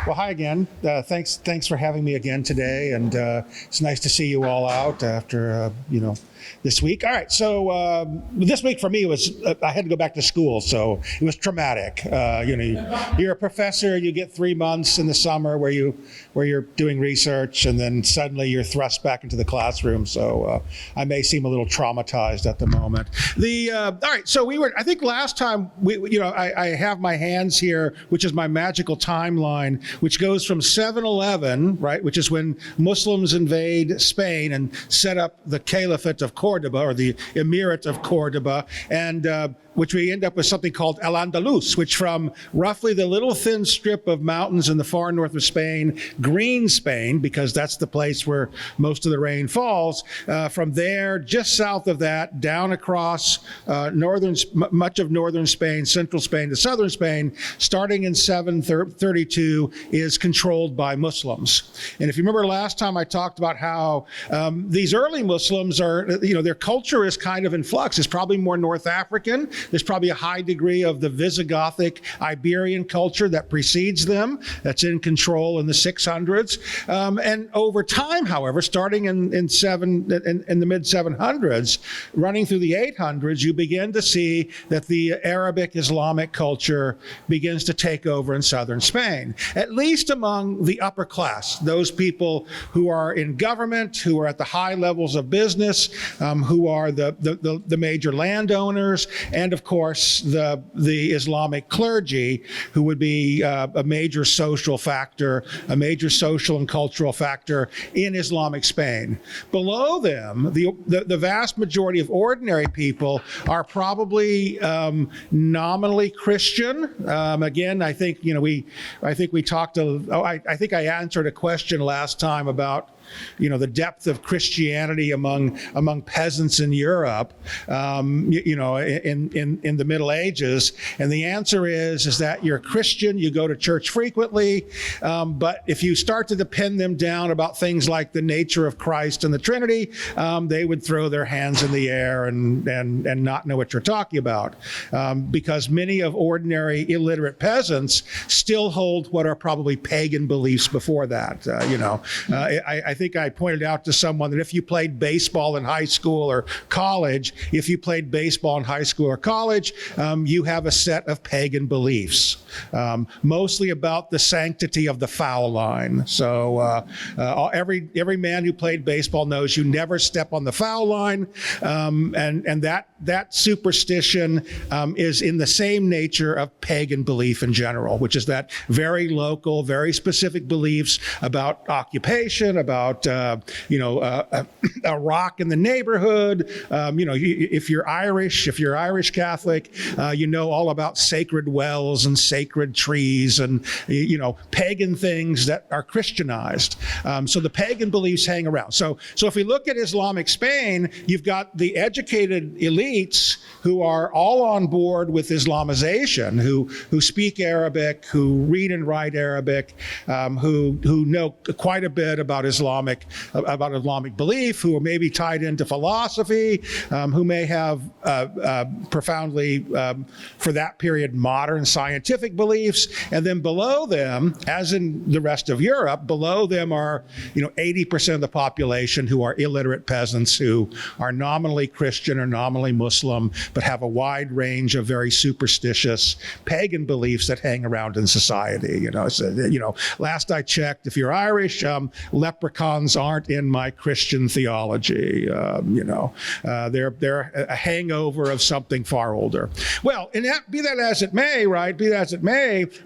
Well, hi again. Thanks for having me again today, and it's nice to see you all out after this week. All right, so this week for me was I had to go back to school, so it was traumatic. You're a professor, you get 3 months in the summer where you're doing research, and then suddenly you're thrust back into the classroom. So I may seem a little traumatized at the moment. All right, so I think last time I have my hands here, which is my magical timeline, which goes from 711, right, which is when Muslims invade Spain and set up the Caliphate of Cordoba, or the Emirate of Cordoba, and which we end up with something called Al-Andalus, which from roughly the little thin strip of mountains in the far north of Spain, green Spain, because that's the place where most of the rain falls, from there, just south of that, down across much of northern Spain, central Spain to southern Spain, starting in 732, is controlled by Muslims. And if you remember last time I talked about how these early Muslims are, their culture is kind of in flux. It's probably more North African. There's probably a high degree of the Visigothic Iberian culture that precedes them, that's in control in the 600s. And over time, however, starting in the mid 700s, running through the 800s, you begin to see that the Arabic Islamic culture begins to take over in southern Spain, at least among the upper class, those people who are in government, who are at the high levels of business, who are the major landowners, and of course the Islamic clergy, who would be a major social factor, a major social and cultural factor in Islamic Spain. Below them, the vast majority of ordinary people are probably nominally Christian. Again, I think we talked. I think I answered a question last time about the depth of Christianity among peasants in Europe, in the Middle Ages, and the answer is that you're a Christian, you go to church frequently, but if you start to pin them down about things like the nature of Christ and the Trinity, they would throw their hands in the air and not know what you're talking about, because many of ordinary illiterate peasants still hold what are probably pagan beliefs before that. I think I pointed out to someone that if you played baseball in high school or college, you have a set of pagan beliefs, mostly about the sanctity of the foul line. So every man who played baseball knows you never step on the foul line, and that superstition is in the same nature of pagan belief in general, which is that very local, very specific beliefs about occupation, about a rock in the neighborhood. If you're Irish Catholic, all about sacred wells and sacred trees and pagan things that are Christianized. So the pagan beliefs hang around. So if we look at Islamic Spain, you've got the educated elites who are all on board with Islamization, who speak Arabic, who read and write Arabic, who know quite a bit about Islamic belief, who are maybe tied into philosophy, who may have profoundly, for that period, modern scientific beliefs. And then below them, as in the rest of Europe, below them are 80% of the population who are illiterate peasants who are nominally Christian or nominally Muslim, but have a wide range of very superstitious pagan beliefs that hang around in society. Last I checked, if you're Irish, leprechauns aren't in my Christian theology. They're a hangover of something far older. Well, and be that as it may,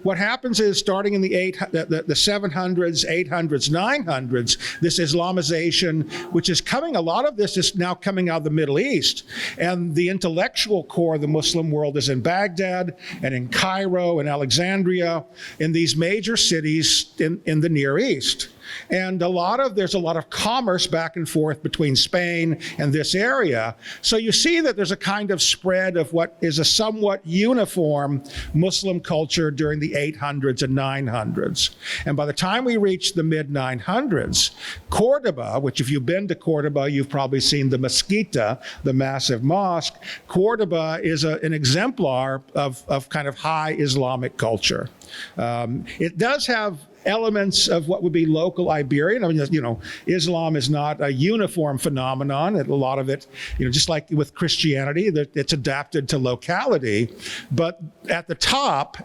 what happens is starting in the 700s, 800s, 900s, this Islamization, which is coming, a lot of this is now coming out of the Middle East, and the intellectual core of the Muslim world is in Baghdad and in Cairo and Alexandria, in these major cities in the Near East. And there's a lot of commerce back and forth between Spain and this area. So you see that there's a kind of spread of what is a somewhat uniform Muslim culture during the 800s and 900s. And by the time we reach the mid-900s, Cordoba, which if you've been to Cordoba, you've probably seen the Mezquita, the massive mosque. Cordoba is an exemplar of kind of high Islamic culture. It does have elements of what would be local Iberian. I mean, Islam is not a uniform phenomenon. A lot of it, just like with Christianity, it's adapted to locality. But at the top,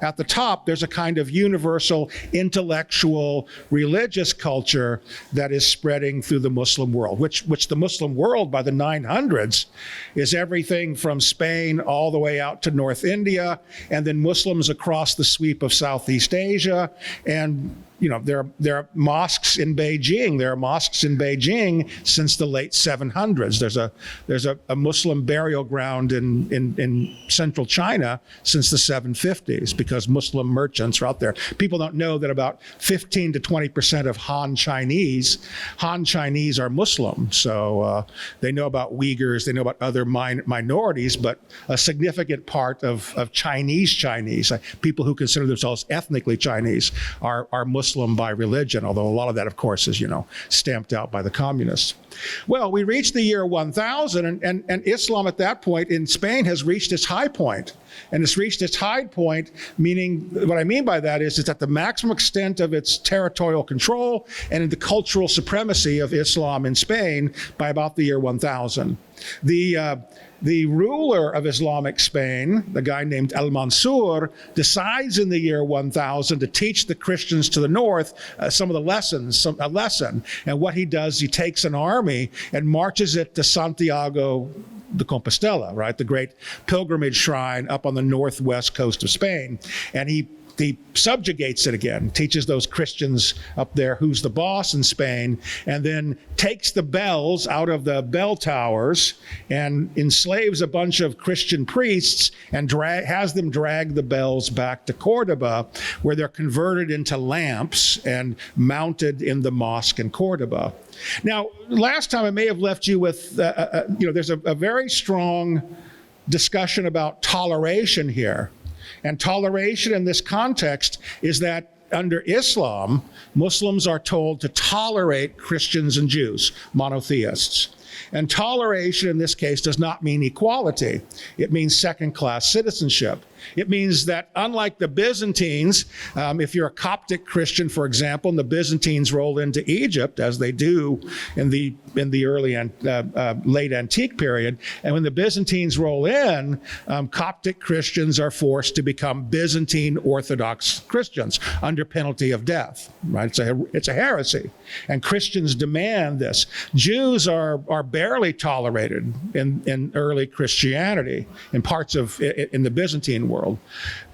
there's a kind of universal intellectual religious culture that is spreading through the Muslim world, which the Muslim world by the 900s is everything from Spain all the way out to North India, and then Muslims across the sweep of Southeast Asia. And there are mosques in Beijing. There are mosques in Beijing since the late 700s. There's a Muslim burial ground in central China since the 750s because Muslim merchants are out there. People don't know that about 15 to 20% of Han Chinese are Muslim. So they know about Uyghurs, they know about other minorities, but a significant part of Chinese, people who consider themselves ethnically Chinese, are Muslim by religion, although a lot of that, of course, is, stamped out by the communists. Well, we reached the year 1000, and Islam at that point in Spain has reached its high point. And it's reached its high point, meaning what I mean by that is it's at the maximum extent of its territorial control and in the cultural supremacy of Islam in Spain by about the year 1000. The ruler of Islamic Spain, the guy named Al-Mansur, decides in the year 1000 to teach the Christians to the north a lesson. And what he does, he takes an army and marches it to Santiago de Compostela, right, the great pilgrimage shrine up on the northwest coast of Spain. And he subjugates it again, teaches those Christians up there who's the boss in Spain, and then takes the bells out of the bell towers and enslaves a bunch of Christian priests and has them drag the bells back to Cordoba, where they're converted into lamps and mounted in the mosque in Cordoba. Now, last time I may have left you with, there's a very strong discussion about toleration here. And toleration in this context is that under Islam, Muslims are told to tolerate Christians and Jews, monotheists. And toleration in this case does not mean equality. It means second-class citizenship. It means that unlike the Byzantines, if you're a Coptic Christian, for example, and the Byzantines roll into Egypt, as they do in the early and late antique period, and when the Byzantines roll in, Coptic Christians are forced to become Byzantine Orthodox Christians under penalty of death. Right? It's a heresy, and Christians demand this. Jews are barely tolerated in early Christianity, in parts of in the Byzantine world.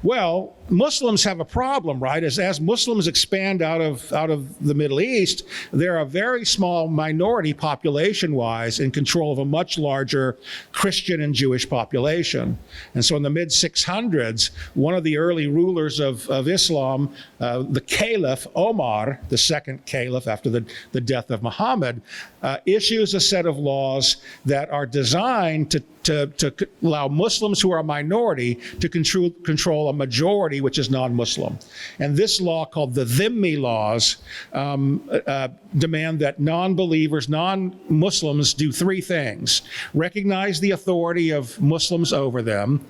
Well, Muslims have a problem, right? As Muslims expand out of the Middle East, they're a very small minority population-wise in control of a much larger Christian and Jewish population. And so in the mid-600s, one of the early rulers of Islam, the Caliph Omar, the second caliph after the death of Muhammad, issues a set of laws that are designed to allow Muslims who are a minority to control a majority which is non-Muslim. And this law, called the Themi Laws, demand that non-believers, non-Muslims do three things: recognize the authority of Muslims over them,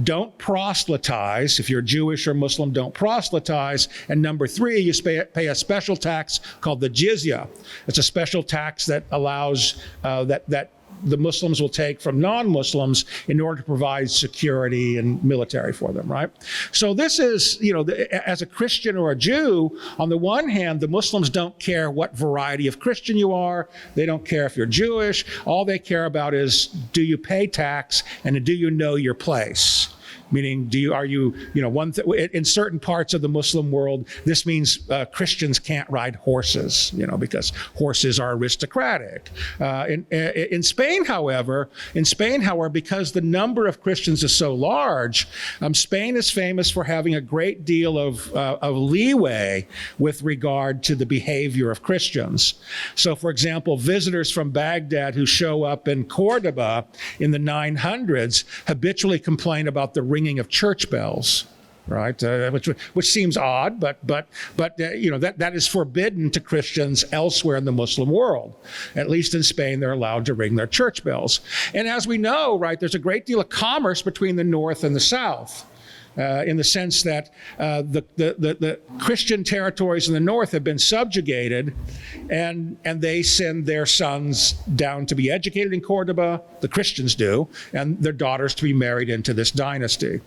don't proselytize. If you're Jewish or Muslim, don't proselytize. And number three, you pay a special tax called the jizya. It's a special tax that allows that the Muslims will take from non-Muslims in order to provide security and military for them, right? So this is, as a Christian or a Jew, on the one hand, the Muslims don't care what variety of Christian you are. They don't care if you're Jewish. All they care about is, do you pay tax and do you know your place? Meaning, in certain parts of the Muslim world, this means Christians can't ride horses, because horses are aristocratic. In Spain, however, because the number of Christians is so large, Spain is famous for having a great deal of leeway with regard to the behavior of Christians. So, for example, visitors from Baghdad who show up in Cordoba in the 900s habitually complain about the ringing of church bells, right? Which seems odd, but that is forbidden to Christians elsewhere in the Muslim world. At least in Spain, they're allowed to ring their church bells. And as we know, right, there's a great deal of commerce between the north and the south. In the sense that the Christian territories in the north have been subjugated, and they send their sons down to be educated in Cordoba, the Christians do, and their daughters to be married into this dynasty.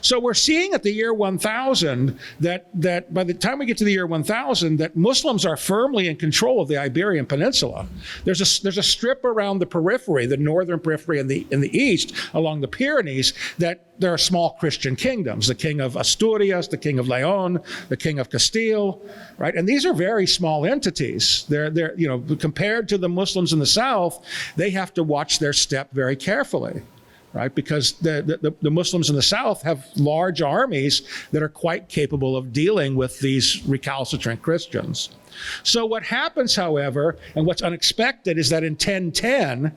So we're seeing at the year 1000 that by the time we get to the year 1000, that Muslims are firmly in control of the Iberian Peninsula. There's a strip around the periphery, the northern periphery in the east, along the Pyrenees, that there are small Christian kingdoms, the king of Asturias, the king of Leon, the king of Castile, right? And these are very small entities. They're compared to the Muslims in the south, they have to watch their step very carefully. Right, because the Muslims in the south have large armies that are quite capable of dealing with these recalcitrant Christians. So what happens, however, and what's unexpected, is that in 1010,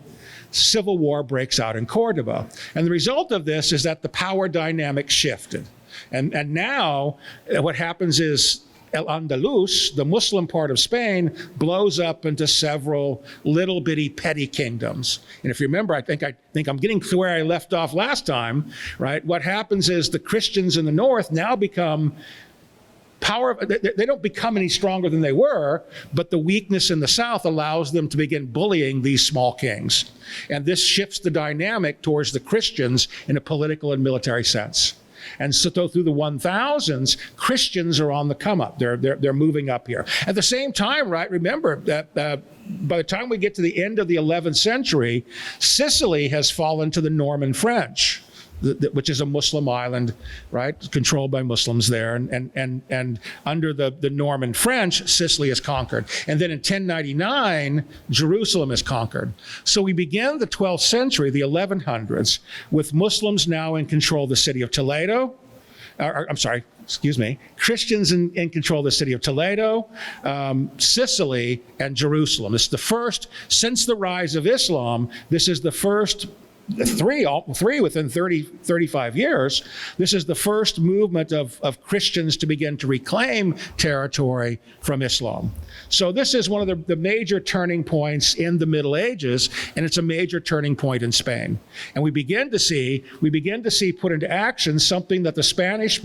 civil war breaks out in Cordoba. And the result of this is that the power dynamic shifted. And now what happens is Al-Andalus, the Muslim part of Spain, blows up into several little bitty petty kingdoms. And if you remember, I think I'm getting to where I left off last time, right? What happens is the Christians in the north now become they don't become any stronger than they were, but the weakness in the south allows them to begin bullying these small kings. And this shifts the dynamic towards the Christians in a political and military sense. And so through the 1000s, Christians are on the come up. They're moving up here. At the same time, right, remember that by the time we get to the end of the 11th century, Sicily has fallen to the Norman French, which is a Muslim island, right, controlled by Muslims there. And under the Norman French, Sicily is conquered. And then in 1099, Jerusalem is conquered. So we begin the 12th century, the 1100s, with Muslims now in control of the city of Toledo. Christians in control of the city of Toledo, Sicily, and Jerusalem. This is the first, since the rise of Islam, this is the first three within 35 years. This is the first movement of Christians to begin to reclaim territory from Islam. So this is one of the major turning points in the Middle Ages, and it's a major turning point in Spain. And we begin to see put into action something that the Spanish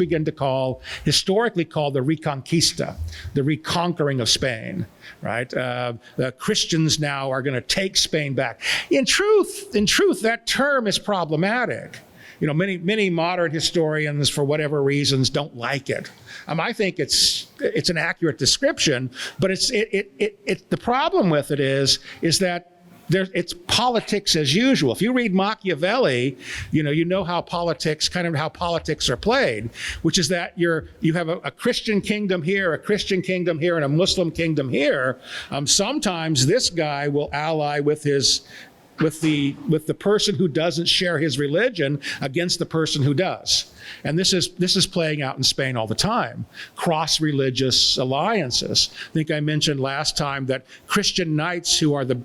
historically called the Reconquista, the reconquering of Spain, right? The Christians now are going to take Spain back. In truth, that term is problematic. Many modern historians, for whatever reasons, don't like it. I think it's an accurate description, but the problem with it is that it's politics as usual. If you read Machiavelli, you know how politics are played, which is that you have a Christian kingdom here, a Christian kingdom here, and a Muslim kingdom here. Sometimes this guy will ally with the person who doesn't share his religion against the person who does. And this is playing out in Spain all the time. Cross-religious alliances. I think I mentioned last time that Christian knights, who are the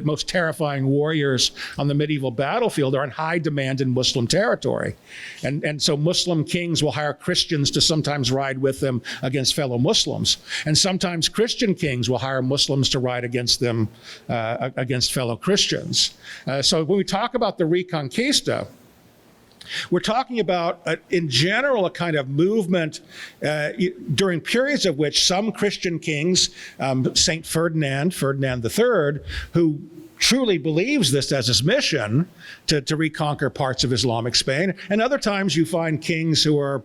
most terrifying warriors on the medieval battlefield, are in high demand in Muslim territory. And so Muslim kings will hire Christians to sometimes ride with them against fellow Muslims. And sometimes Christian kings will hire Muslims to ride against them, against fellow Christians. So when we talk about the Reconquista, we're talking about, in general, a kind of movement during periods of which some Christian kings, Saint Ferdinand III, who truly believes this as his mission to reconquer parts of Islamic Spain. And other times you find kings who are,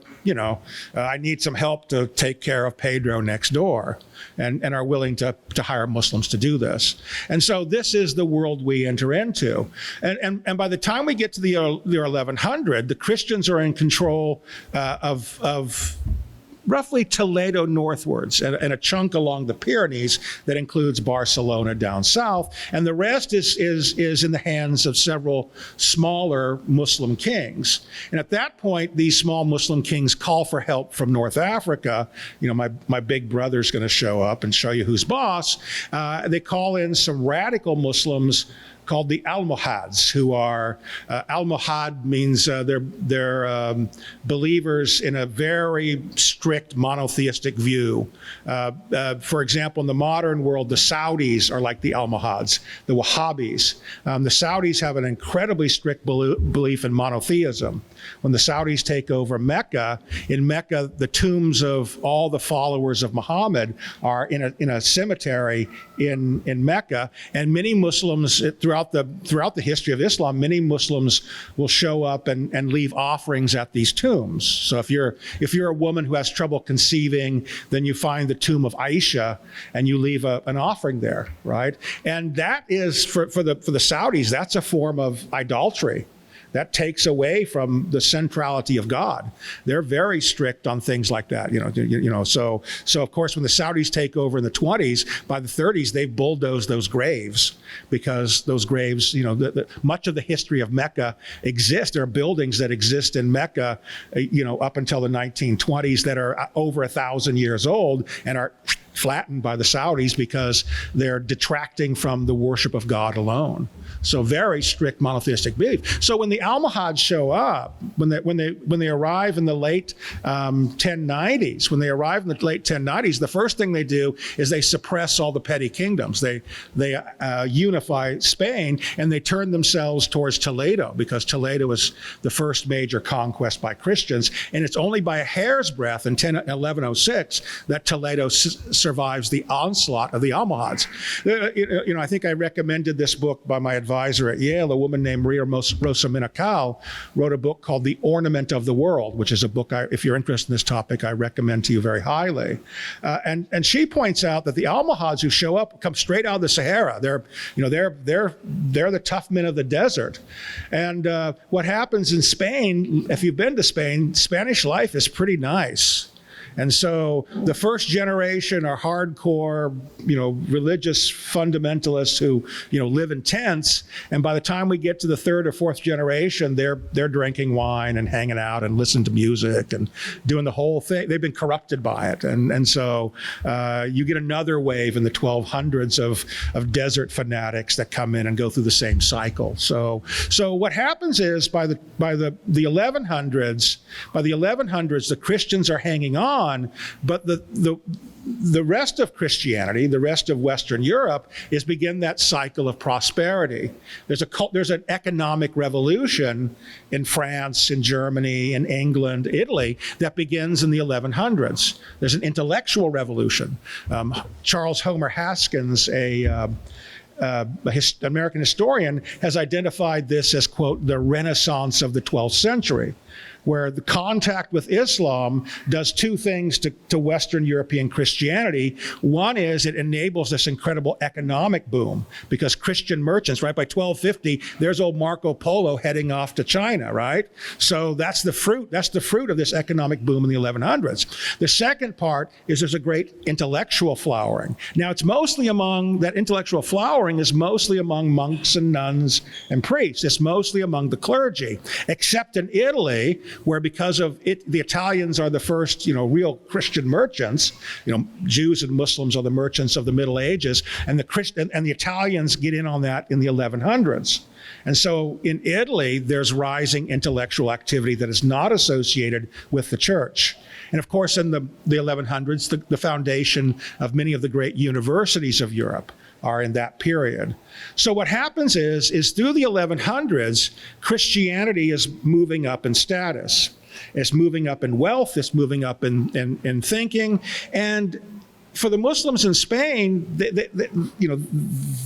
I need some help to take care of Pedro next door, and are willing to hire Muslims to do this. And so this is the world we enter into. And by the time we get to the year 1100, the Christians are in control of roughly Toledo northwards, and a chunk along the Pyrenees that includes Barcelona down south. And the rest is in the hands of several smaller Muslim kings. And at that point, these small Muslim kings call for help from North Africa. My big brother's going to show up and show you who's boss. They call in some radical Muslims called the Almohads, who are, Almohad means they're believers in a very strict monotheistic view. For example, in the modern world, the Saudis are like the Almohads, the Wahhabis. The Saudis have an incredibly strict belief in monotheism. When the Saudis take over Mecca, in Mecca, the tombs of all the followers of Muhammad are in a cemetery in Mecca, and many Muslims throughout the history of Islam, many Muslims will show up and leave offerings at these tombs. So if you're a woman who has trouble conceiving, then you find the tomb of Aisha and you leave an offering there, right? And that is for the Saudis, that's a form of idolatry. That takes away from the centrality of God. They're very strict on things like that. So of course, when the Saudis take over in the 20s, by the 30s, they've bulldozed those graves, because those graves, much of the history of Mecca exists. There are buildings that exist in Mecca, up until the 1920s that are over 1,000 years old and are flattened by the Saudis because they're detracting from the worship of God alone. So very strict monotheistic belief. So when the Almohads show up, when they arrive in the late 1090s, the first thing they do is they suppress all the petty kingdoms. They unify Spain, and they turn themselves towards Toledo, because Toledo was the first major conquest by Christians, and it's only by a hair's breadth in 1106 that Toledo survives the onslaught of the Almohads. I think I recommended this book by my advisor at Yale, a woman named Maria Rosa Minacal, wrote a book called The Ornament of the World, which is a book, if you're interested in this topic, I recommend to you very highly. And she points out that the Almohads who show up come straight out of the Sahara. They're the tough men of the desert. And what happens in Spain, if you've been to Spain, Spanish life is pretty nice. And so the first generation are hardcore, religious fundamentalists who, live in tents. And by the time we get to the third or fourth generation, they're drinking wine and hanging out and listening to music and doing the whole thing. They've been corrupted by it. And so you get another wave in the 1200s of desert fanatics that come in and go through the same cycle. So what happens is by the 1100s, the Christians are hanging on, but the rest of Christianity, the rest of Western Europe, is begin that cycle of prosperity. There's an economic revolution in France, in Germany, in England, Italy, that begins in the 1100s. There's an intellectual revolution. Charles Homer Haskins, American historian, has identified this as, quote, the Renaissance of the 12th century, where the contact with Islam does two things to Western European Christianity. One is it enables this incredible economic boom, because Christian merchants, right, by 1250, there's old Marco Polo heading off to China, right? So that's the fruit of this economic boom in the 1100s. The second part is there's a great intellectual flowering. Now, that intellectual flowering is mostly among monks and nuns and priests. It's mostly among the clergy, except in Italy, where because of it, the Italians are the first, real Christian merchants. Jews and Muslims are the merchants of the Middle Ages, and the Italians get in on that in the 1100s. And so in Italy, there's rising intellectual activity that is not associated with the church. And of course, in the 1100s, the foundation of many of the great universities of Europe are in that period. So what happens is through the 1100s, Christianity is moving up in status. It's moving up in wealth. It's moving up in thinking. And for the Muslims in Spain,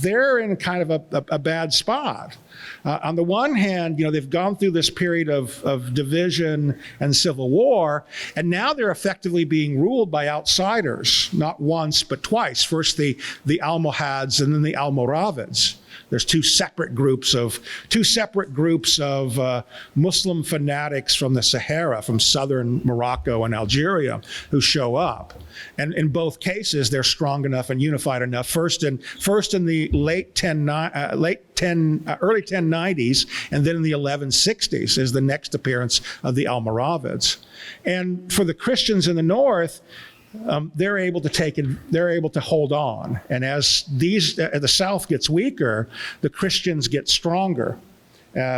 they're in kind of a bad spot. On the one hand, they've gone through this period of division and civil war, and now they're effectively being ruled by outsiders, not once but twice. First the Almohads and then the Almoravids. There's two separate groups of Muslim fanatics from the Sahara, from southern Morocco and Algeria, who show up. And in both cases, they're strong enough and unified enough. First in the early 1090s, and then in the 1160s is the next appearance of the Almoravids. And for the Christians in the north, they're able to hold on. And as the South gets weaker, the Christians get stronger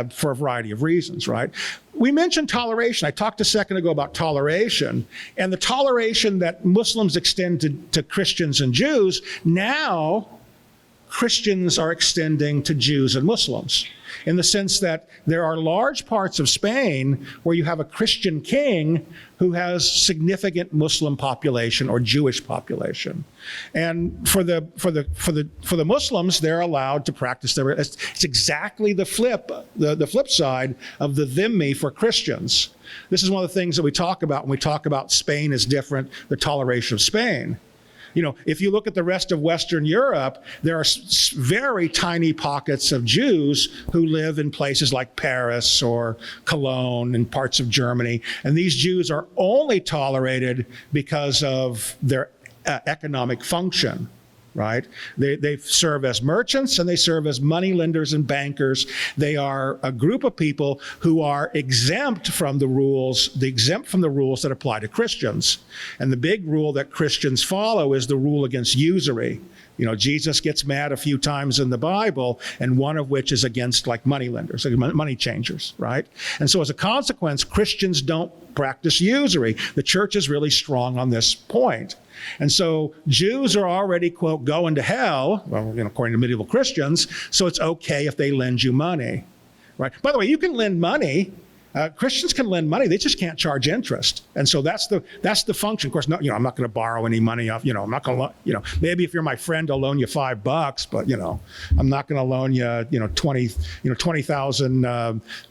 for a variety of reasons, right? We mentioned toleration. I talked a second ago about toleration, and the toleration that Muslims extend to Christians and Jews, now Christians are extending to Jews and Muslims, in the sense that there are large parts of Spain where you have a Christian king who has significant Muslim population or Jewish population. And for the Muslims, they're allowed to practice their, it's exactly the flip side of the dhimmi for Christians. This is one of the things that we talk about when we talk about Spain is different, the toleration of Spain. If you look at the rest of Western Europe, there are very tiny pockets of Jews who live in places like Paris or Cologne and parts of Germany. And these Jews are only tolerated because of their economic function. Right? They serve as merchants and they serve as money lenders and bankers. They are a group of people who are exempt from the rules that apply to Christians. And the big rule that Christians follow is the rule against usury. Jesus gets mad a few times in the Bible, and one of which is against money lenders, money changers, right? And so as a consequence, Christians don't practice usury. The church is really strong on this point. And so Jews are already, quote, going to hell, well, according to medieval Christians, so it's okay if they lend you money, right? By the way, you can lend money. Christians can lend money, they just can't charge interest. And so that's the function. Of course, no, I'm not going to borrow any money off, I'm not going to, maybe if you're my friend, I'll loan you $5, but, I'm not going to loan you, 20,000,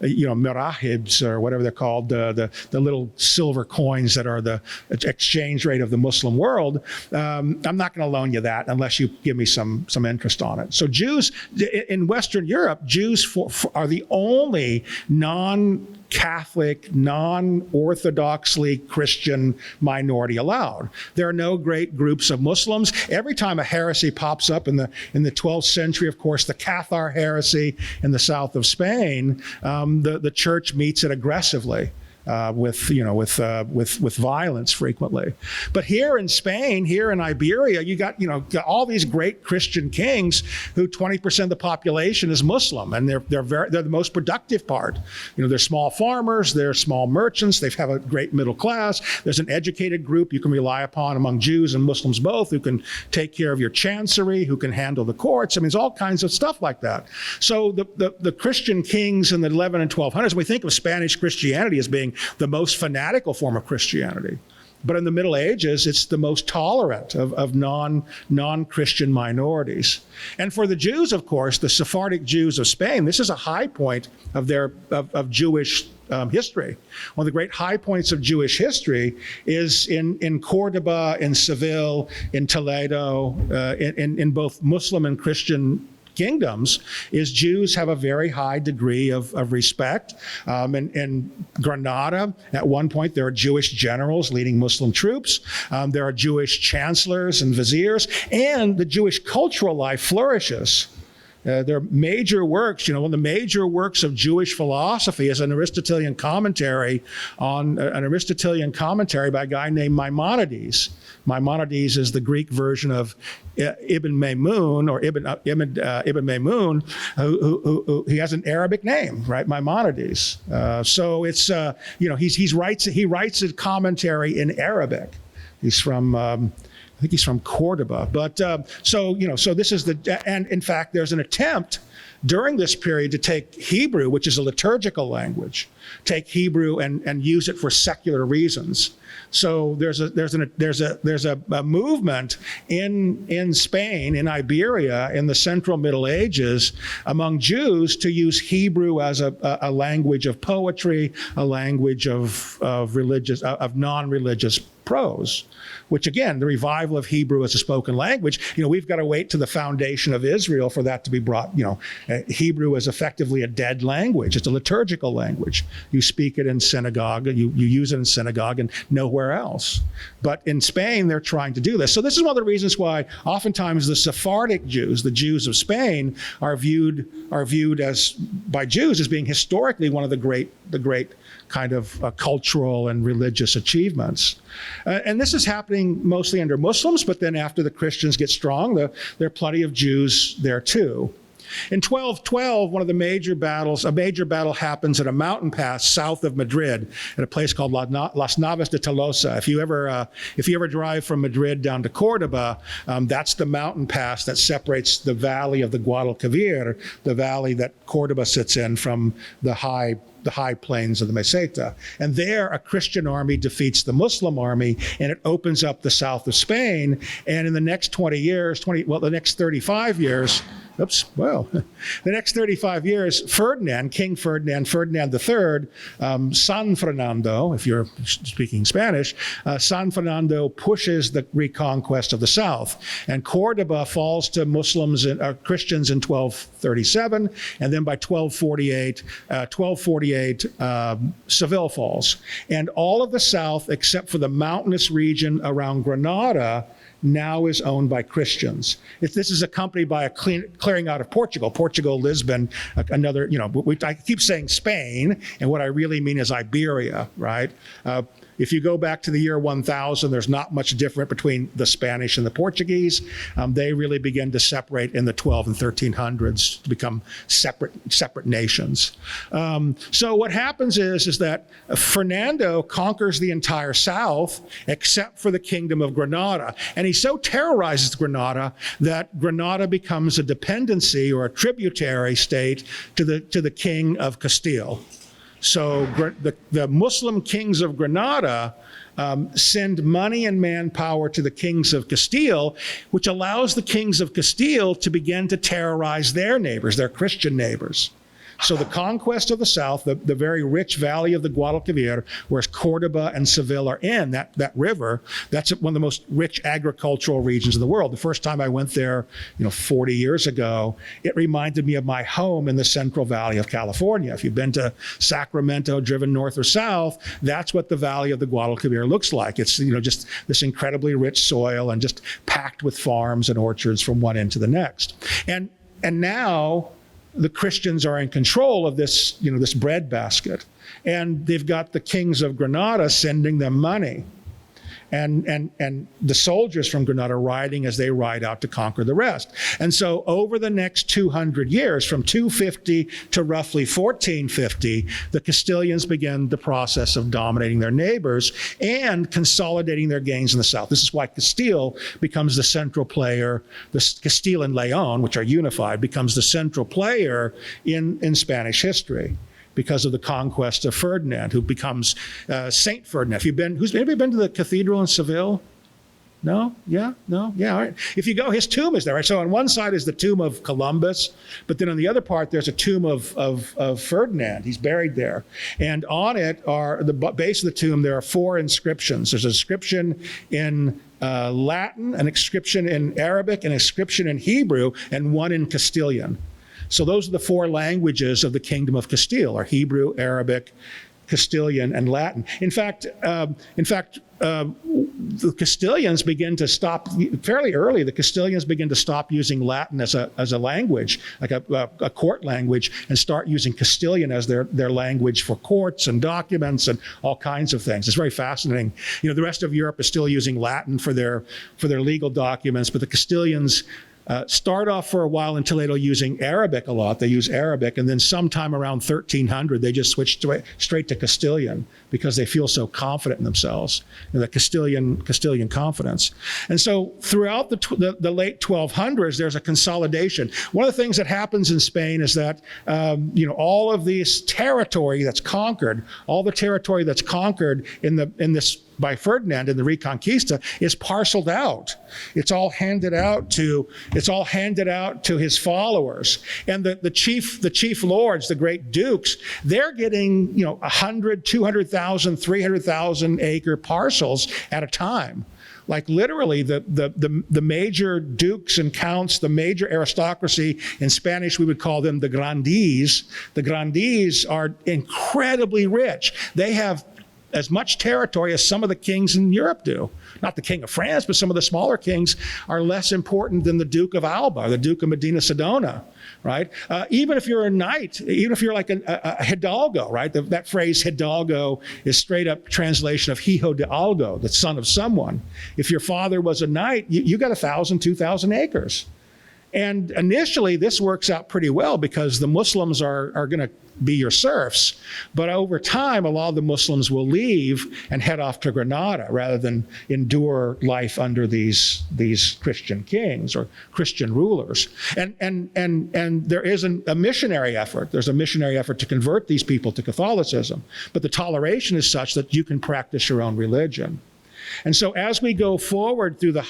mirahibs or whatever they're called, the little silver coins that are the exchange rate of the Muslim world. I'm not going to loan you that unless you give me some interest on it. So Jews in Western Europe, Jews are the only non-Catholic, non-orthodoxly Christian minority allowed. There are no great groups of Muslims. Every time a heresy pops up in the 12th century, of course, the Cathar heresy in the south of Spain, the church meets it aggressively. With violence frequently. But here in Spain, here in Iberia, you got all these great Christian kings who 20% of the population is Muslim, and they're the most productive part. They're small farmers, they're small merchants, they have a great middle class. There's an educated group you can rely upon among Jews and Muslims both, who can take care of your chancery, who can handle the courts. There's all kinds of stuff like that. So the Christian kings in the 11 and 1200s, we think of Spanish Christianity as being the most fanatical form of Christianity. But in the Middle Ages, it's the most tolerant of non-Christian minorities. And for the Jews, of course, the Sephardic Jews of Spain, this is a high point of Jewish history. One of the great high points of Jewish history is in Cordoba, in Seville, in Toledo, in both Muslim and Christian kingdoms, is Jews have a very high degree of respect. In Granada, at one point, there are Jewish generals leading Muslim troops. There are Jewish chancellors and viziers, and the Jewish cultural life flourishes. There are major works, one of the major works of Jewish philosophy is an Aristotelian commentary by a guy named Maimonides. Maimonides is the Greek version of Ibn Maymun, or Ibn Maymun, who he has an Arabic name, right? Maimonides. So it's he writes a commentary in Arabic. He's from I think he's from Cordoba. But so this is and in fact, there's an attempt during this period to take Hebrew, which is a liturgical language, take Hebrew and use it for secular reasons. So there's a movement in Spain, in Iberia, in the Central Middle Ages, among Jews to use Hebrew as a language of poetry, a language of non-religious prose, which again, the revival of Hebrew as a spoken language, we've got to wait to the foundation of Israel for that to be brought. Hebrew is effectively a dead language. It's a liturgical language. You speak it in synagogue, you use it in synagogue and nowhere else. But in Spain, they're trying to do this. So this is one of the reasons why oftentimes the Sephardic Jews, the Jews of Spain, are viewed as by Jews as being historically one of the great kind of cultural and religious achievements. And this is happening mostly under Muslims, but then after the Christians get strong, there are plenty of Jews there too. In 1212, a major battle happens at a mountain pass south of Madrid at a place called Las Navas de Tolosa. If you ever drive from Madrid down to Cordoba, that's the mountain pass that separates the valley of the Guadalquivir, the valley that Cordoba sits in, from the high plains of the Meseta. And there, a Christian army defeats the Muslim army, and it opens up the south of Spain. And in the next the next 35 years, the next 35 years, King Ferdinand III, San Fernando, if you're speaking Spanish, San Fernando pushes the reconquest of the south. And Cordoba falls to Christians in 1237, and then by 1248, Seville falls. And all of the south, except for the mountainous region around Granada, now is owned by Christians. This is accompanied by a clearing out of Portugal. Portugal, Lisbon, I keep saying Spain, and what I really mean is Iberia, right? If you go back to the year 1000, there's not much different between the Spanish and the Portuguese. They really begin to separate in the 12 and 1300s to become separate nations. So what happens is that Fernando conquers the entire south except for the Kingdom of Granada. And he so terrorizes Granada that Granada becomes a dependency or a tributary state to the King of Castile. So the Muslim kings of Granada send money and manpower to the kings of Castile, which allows the kings of Castile to begin to terrorize their neighbors, their Christian neighbors. So the conquest of the south, the very rich valley of the Guadalquivir, whereas Cordoba and Seville are in, that river, that's one of the most rich agricultural regions of the world. The first time I went there, 40 years ago, it reminded me of my home in the Central Valley of California. If you've been to Sacramento, driven north or south, that's what the valley of the Guadalquivir looks like. It's, just this incredibly rich soil and just packed with farms and orchards from one end to the next. And now the Christians are in control of this, this breadbasket, and they've got the kings of Granada sending them money, and the soldiers from Granada riding as they ride out to conquer the rest. And so over the next 200 years, from 250 to roughly 1450, the Castilians begin the process of dominating their neighbors and consolidating their gains in the south. This is why Castile becomes the central player. The Castile and Leon, which are unified, becomes the central player in Spanish history, because of the conquest of Ferdinand, who becomes Saint Ferdinand. Who's anybody been to the cathedral in Seville? No? Yeah? No? Yeah, all right. If you go, his tomb is there, right? So on one side is the tomb of Columbus, but then on the other part, there's a tomb of Ferdinand. He's buried there. And on it the base of the tomb, there are 4 inscriptions. There's an inscription in Latin, an inscription in Arabic, an inscription in Hebrew, and one in Castilian. So those are the 4 languages of the Kingdom of Castile, are Hebrew, Arabic, Castilian, and Latin. In fact, the Castilians begin to stop fairly early. The Castilians begin to stop using Latin as a language, like a court language, and start using Castilian as their language for courts and documents and all kinds of things. It's very fascinating. The rest of Europe is still using Latin for their legal documents, but the Castilians start off for a while in Toledo using Arabic a lot. They use Arabic, and then sometime around 1300, they just switch straight to Castilian because they feel so confident in themselves, the Castilian confidence. And so throughout the late 1200s, there's a consolidation. One of the things that happens in Spain is that all of this territory that's conquered, all the territory that's conquered in this by Ferdinand in the Reconquista is parceled out. It's all handed out to his followers. And the chief lords, the great dukes, they're getting 100, 200,000, 300,000 acre parcels at a time. Like literally the major dukes and counts, the major aristocracy, in Spanish we would call them the grandees. The grandees are incredibly rich. They have as much territory as some of the kings in Europe do. Not the king of France, but some of the smaller kings are less important than the Duke of Alba, the Duke of Medina Sidonia, right? Even if you're a knight, even if you're like a hidalgo, right? That phrase hidalgo is straight up translation of hijo de algo, the son of someone. If your father was a knight, you got 1,000, 2,000 acres. And initially, this works out pretty well because the Muslims are going to be your serfs. But over time, a lot of the Muslims will leave and head off to Granada rather than endure life under these Christian kings or Christian rulers. And there is a missionary effort. There's a missionary effort to convert these people to Catholicism. But the toleration is such that you can practice your own religion. And so as we go forward through the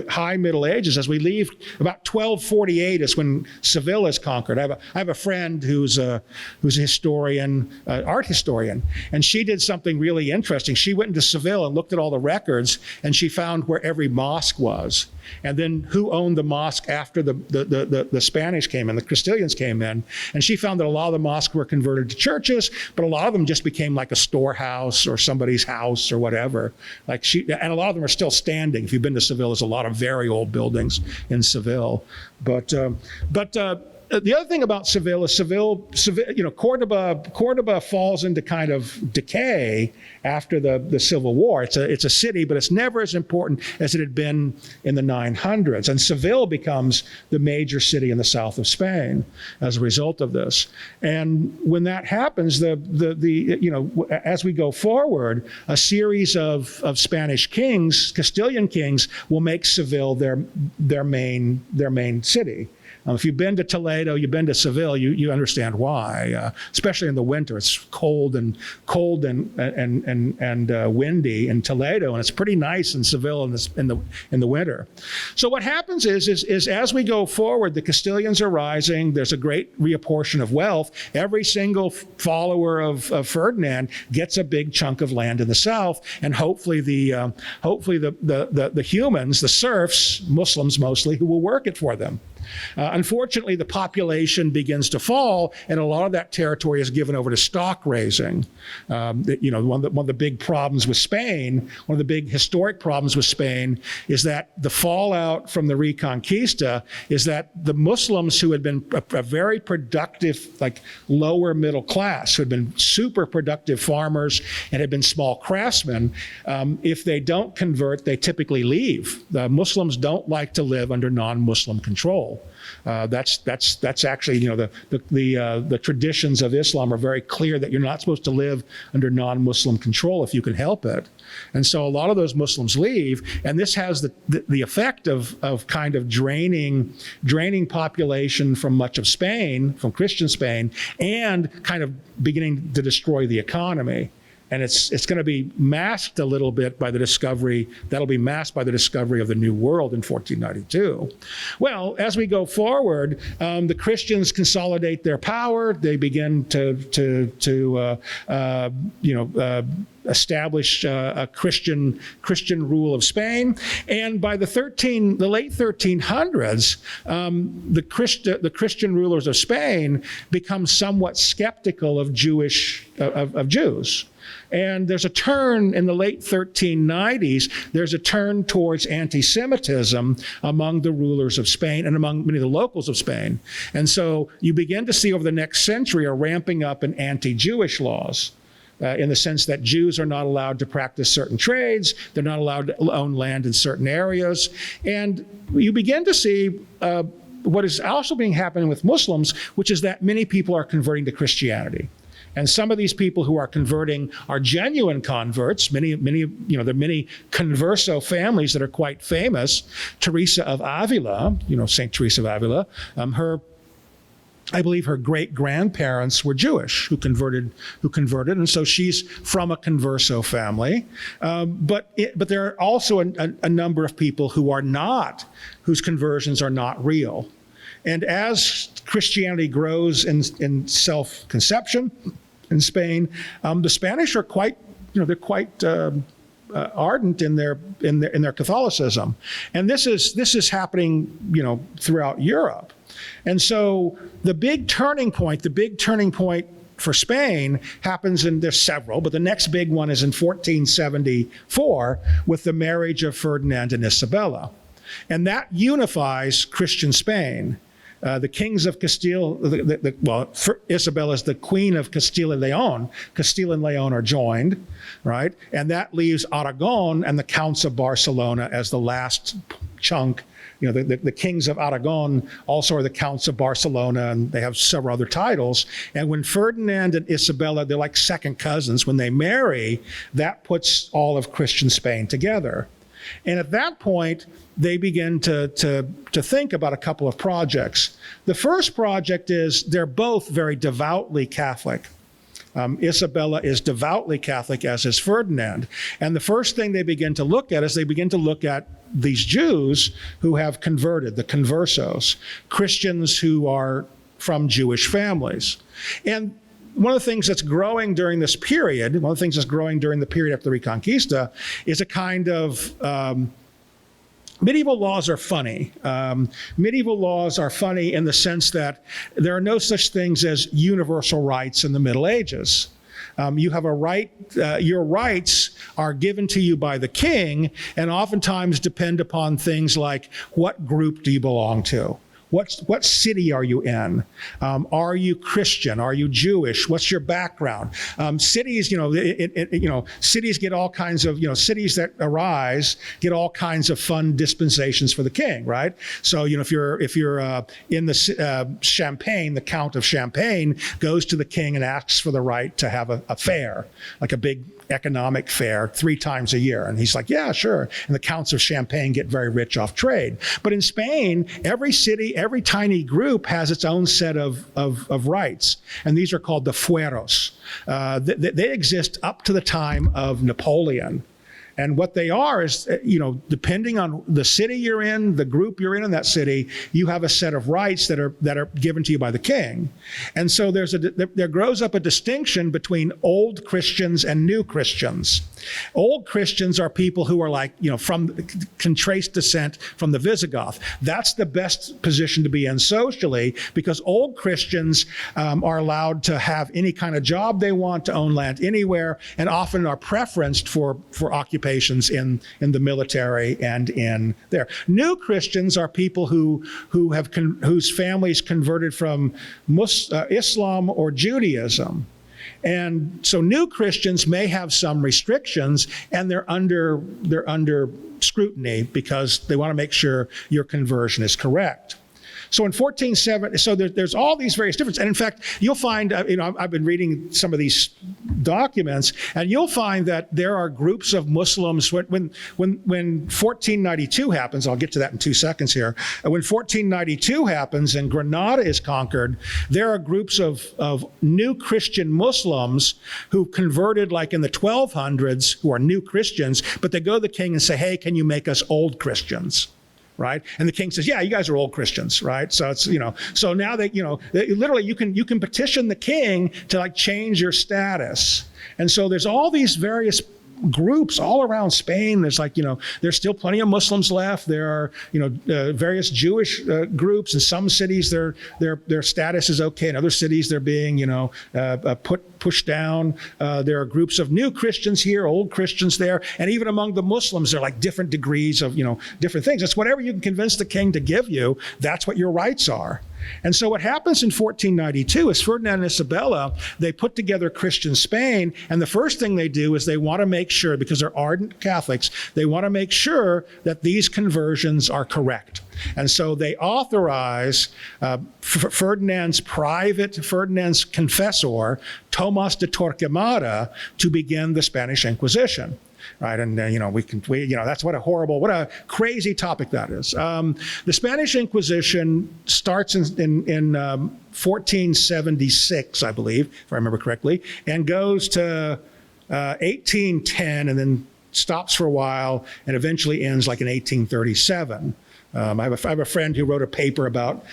high Middle Ages, as we leave about 1248 is when Seville is conquered. I have a friend who's a historian, art historian, and she did something really interesting. She went into Seville and looked at all the records, and she found where every mosque was. And then who owned the mosque after the Spanish came in, the Castilians came in. And she found that a lot of the mosques were converted to churches, but a lot of them just became like a storehouse or somebody's house or whatever. And a lot of them are still standing. If you've been to Seville, there's a lot of very old buildings in Seville. But the other thing about Seville is Cordoba falls into kind of decay after the Civil War. It's a city, but it's never as important as it had been in the 900s. And Seville becomes the major city in the south of Spain as a result of this. And when that happens, as we go forward, a series of Spanish kings, Castilian kings, will make Seville their main city. If you've been to Toledo, you've been to Seville, you understand why. Especially in the winter, it's cold and windy in Toledo, and it's pretty nice in Seville in the winter. So what happens is as we go forward, the Castilians are rising. There's a great reapportion of wealth. Every single follower of Ferdinand gets a big chunk of land in the south, and hopefully the humans, the serfs, Muslims mostly, who will work it for them. Unfortunately, the population begins to fall, and a lot of that territory is given over to stock raising. One of the big problems with Spain, one of the big historic problems with Spain, is that the fallout from the Reconquista is that the Muslims who had been a very productive, like lower middle class, who had been super productive farmers and had been small craftsmen, if they don't convert, they typically leave. The Muslims don't like to live under non-Muslim control. That's actually, the traditions of Islam are very clear that you're not supposed to live under non-Muslim control if you can help it. And so a lot of those Muslims leave, and this has the effect of kind of draining population from much of Spain, from Christian Spain, and kind of beginning to destroy the economy. And it's going to be masked a little bit by the discovery, that'll be masked by the discovery of the New World in 1492. Well, as we go forward, the Christians consolidate their power. They begin to establish a Christian rule of Spain. And by the late 1300s, the Christian rulers of Spain become somewhat skeptical of Jews. And there's a turn in the late 1390s, there's a turn towards anti-Semitism among the rulers of Spain and among many of the locals of Spain. And so you begin to see over the next century a ramping up in anti-Jewish laws. in the sense that Jews are not allowed to practice certain trades. They're not allowed to own land in certain areas. And you begin to see what is also being happening with Muslims, which is that many people are converting to Christianity. And some of these people who are converting are genuine converts. There are many converso families that are quite famous. Teresa of Avila, St. Teresa of Avila, I believe her great-grandparents were Jewish who converted, and so she's from a converso family. But there are also a number of people whose conversions are not real. And as Christianity grows in self-conception in Spain, the Spanish are quite ardent in their Catholicism, and this is happening throughout Europe. And so the big turning point for Spain happens, and there's several, but the next big one is in 1474 with the marriage of Ferdinand and Isabella. And that unifies Christian Spain. The kings of Castile, Isabella is the queen of Castile and Leon. Castile and Leon are joined, right? And that leaves Aragon and the counts of Barcelona as the last chunk. The kings of Aragon also are the counts of Barcelona, and they have several other titles. And when Ferdinand and Isabella, they're like second cousins, when they marry, that puts all of Christian Spain together. And at that point, they begin to think about a couple of projects. The first project is they're both very devoutly Catholic. Isabella is devoutly Catholic, as is Ferdinand. And the first thing they begin to look at is these Jews who have converted, the conversos, Christians who are from Jewish families. And one of the things that's growing during this period, during the period after the Reconquista, is a kind of medieval laws are funny. Medieval laws are funny in the sense that there are no such things as universal rights in the Middle Ages. You have a right, your rights are given to you by the king, and oftentimes depend upon things like, what group do you belong to? What city are you in? Are you Christian? Are you Jewish? What's your background? Cities, cities get all kinds of, cities that arise get all kinds of fun dispensations for the king, right? So, if you're in the Champagne, the Count of Champagne goes to the king and asks for the right to have a fair, like a big economic fair 3 times a year. And he's like, yeah, sure. And the counts of Champagne get very rich off trade. But in Spain, every city, every tiny group has its own set of rights. And these are called the Fueros. They exist up to the time of Napoleon. And what they are is, depending on the city you're in, the group you're in that city, you have a set of rights that are given to you by the king. And so there grows up a distinction between old Christians and new Christians. Old Christians are people who are can trace descent from the Visigoth. That's the best position to be in socially, because old Christians are allowed to have any kind of job they want, to own land anywhere, and often are preferenced for occupations in the military and in there. New Christians are people whose families converted from Islam or Judaism. And so new Christians may have some restrictions, and they're under scrutiny because they want to make sure your conversion is correct. So in 1470, there's all these various differences. And in fact, you'll find, I've been reading some of these documents, and you'll find that there are groups of Muslims, when 1492 happens, I'll get to that in 2 seconds here. When 1492 happens and Granada is conquered, there are groups of new Christian Muslims who converted like in the 1200s, who are new Christians, but they go to the king and say, hey, can you make us old Christians? Right? And the king says, yeah, you guys are old Christians, right? So it's, so now literally you can petition the king to change your status. And so there's all these various groups all around Spain. There's there's still plenty of Muslims left. There are, various Jewish groups. In some cities, their status is okay. In other cities, they're being, pushed down. There are groups of new Christians here, old Christians there, and even among the Muslims, there are different degrees of, different things. It's whatever you can convince the king to give you. That's what your rights are. And so what happens in 1492 is Ferdinand and Isabella, they put together Christian Spain, and the first thing they do is they want to make sure, because they're ardent Catholics, they want to make sure that these conversions are correct. And so they authorize Ferdinand's confessor, Tomas de Torquemada, to begin the Spanish Inquisition. Right, and that's what a crazy topic that is. The Spanish Inquisition starts in 1476, I believe, if I remember correctly, and goes to 1810, and then stops for a while, and eventually ends like in 1837. I have a friend who wrote a paper about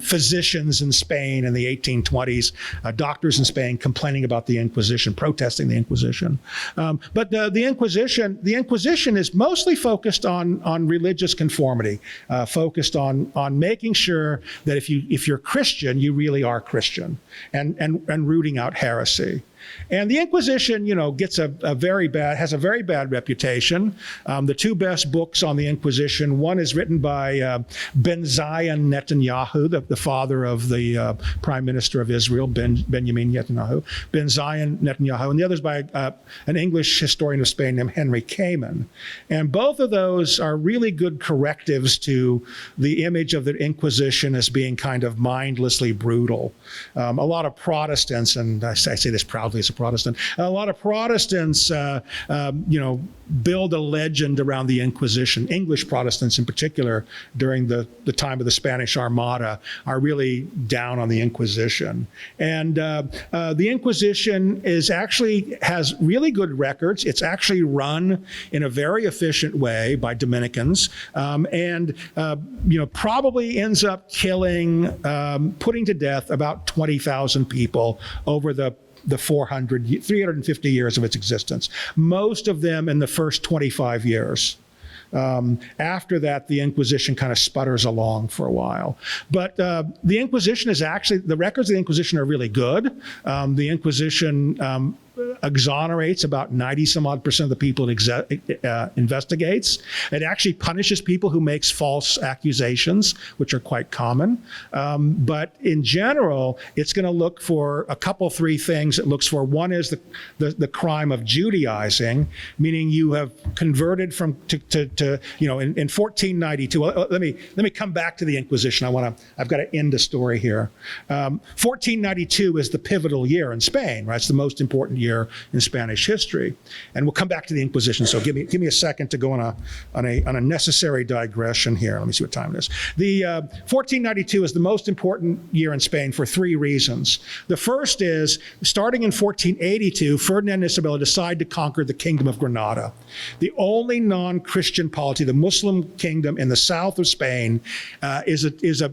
physicians in Spain in the 1820s, doctors in Spain complaining about the Inquisition, protesting the Inquisition. But the Inquisition is mostly focused on religious conformity, focused on making sure that if you're Christian, you really are Christian, and rooting out heresy. And the Inquisition, has a very bad reputation. The two best books on the Inquisition, one is written by Ben Zion Netanyahu, the father of the Prime Minister of Israel, Benjamin Netanyahu, Ben Zion Netanyahu, and the other is by an English historian of Spain named Henry Kamen. And both of those are really good correctives to the image of the Inquisition as being kind of mindlessly brutal. A lot of Protestants, and I say this proudly as a Protestant, a lot of Protestants, build a legend around the Inquisition. English Protestants in particular, during the time of the Spanish Armada, are really down on the Inquisition. And the Inquisition has really good records. It's actually run in a very efficient way by Dominicans, and probably ends up putting to death about 20,000 people over the 350 years of its existence. Most of them in the first 25 years. After that, the Inquisition kind of sputters along for a while. But the Inquisition the records of the Inquisition are really good. The Inquisition exonerates about 90-some-odd% of the people it investigates. It actually punishes people who makes false accusations, which are quite common. But in general, it's going to look for three things it looks for. One is the crime of Judaizing, meaning you have converted in 1492. Let me come back to the Inquisition. I've got to end a story here. 1492 is the pivotal year in Spain, right? It's the most important year in Spanish history, and we'll come back to the Inquisition. So give me a second to go on a necessary digression here. Let me see what time it is. The 1492 is the most important year in Spain for three reasons. The first is, starting in 1482, Ferdinand and Isabella decide to conquer the Kingdom of Granada, the only non-Christian polity. The Muslim kingdom in the south of Spain is a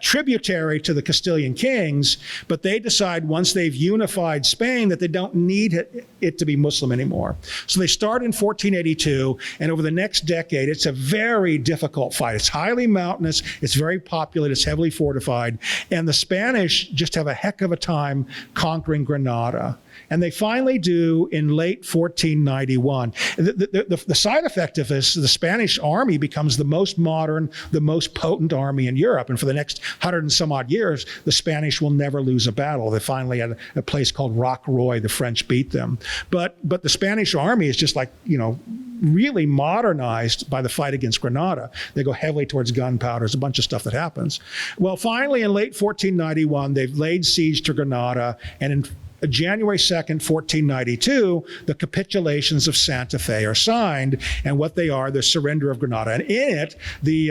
tributary to the Castilian kings, but they decide once they've unified Spain that they don't need it to be Muslim anymore. So they start in 1482, and over the next decade, it's a very difficult fight. It's highly mountainous, it's very populated, it's heavily fortified, and the Spanish just have a heck of a time conquering Granada. And they finally do in late 1491. The side effect of this, the Spanish army becomes the most modern, the most potent army in Europe. And for the next 100 and some odd years, the Spanish will never lose a battle. They finally, at a place called Rocroi, the French beat them. But the Spanish army is just really modernized by the fight against Granada. They go heavily towards gunpowder. There's a bunch of stuff that happens. Well, finally, in late 1491, they've laid siege to Granada, and in January 2nd, 1492, the capitulations of Santa Fe are signed, and what they are, the Surrender of Granada. And in it, the